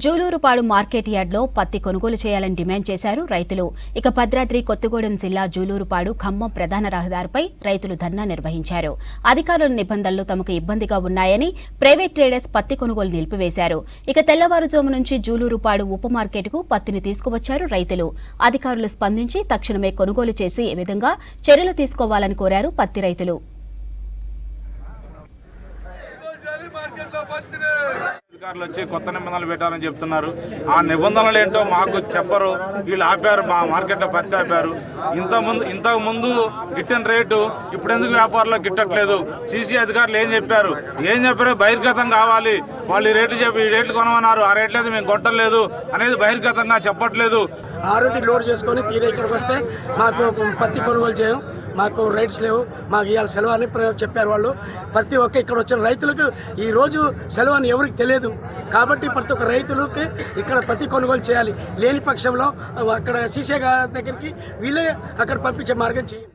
Julurupadu market యార్డ్లో పత్తి కొనుగోలు చేయాలని డిమాండ్ చేశారు రైతులు. ఇక భద్రాద్రి కొత్తగూడెం జిల్లా జూలూరుపాడు ఖమ్మం ప్రధాన రహదారిపై రైతులు ధర్నా నిర్వహించారు. అధికారుల నిబంధనలు తమకు ఇబ్బందిగా ఉన్నాయని ప్రైవేట్ ట్రేడర్స్ పత్తి కొనుగోలు నిలిపివేశారు. ఇక తెల్లవారుజాము నుంచి జూలూరుపాడు ఉప మార్కెట్కు పత్తిని తీసుకువచ్చారు రైతులు. అధికారులు స్పందించి తక్షణమే కొనుగోలు చేసి ఈ విధంగా చర్యలు తీసుకోవాలని కోరారు పత్తి రైతులు. అధికారులు వచ్చి కొత్త నిబంధనలు పెట్టాలని చెప్తున్నారు. ఆ నిబంధనలు ఏంటో మాకు చెప్పరు. వీళ్ళు ఆపారు, మా మార్కెట్లో పత్తి ఆపారు. ఇంతకు ముందు గిట్టిన రేటు ఇప్పుడు ఎందుకు వ్యాపారంలో గిట్టట్లేదు? సీసీ అధికారులు ఏం చెప్పారు బహిర్గతం కావాలి. వాళ్ళు ఈ రేట్లు చెప్పి ఈ రేట్లు కొనమన్నారు, ఆ రేట్లు అయితే మేము కొట్టలేదు అనేది బహిర్గతంగా చెప్పట్లేదు. 6కి లోడ్ చేసుకొని తీరే ఇక్కడికి వస్తే మాకు పత్తి కొనుగోలు చేయం, మాకు రైట్స్ లేవు, మాకు ఇవాళ సెలవు అని చెప్పారు వాళ్ళు. ప్రతి ఒక్క ఇక్కడ వచ్చిన రైతులకు ఈరోజు సెలవు అని ఎవరికి తెలియదు. కాబట్టి ప్రతి ఒక్క రైతులకి ఇక్కడ పత్తి కొనుగోలు చేయాలి. లేని పక్షంలో అక్కడ సీసే దగ్గరికి వీళ్ళే అక్కడ పంపించే మార్గం చేయండి.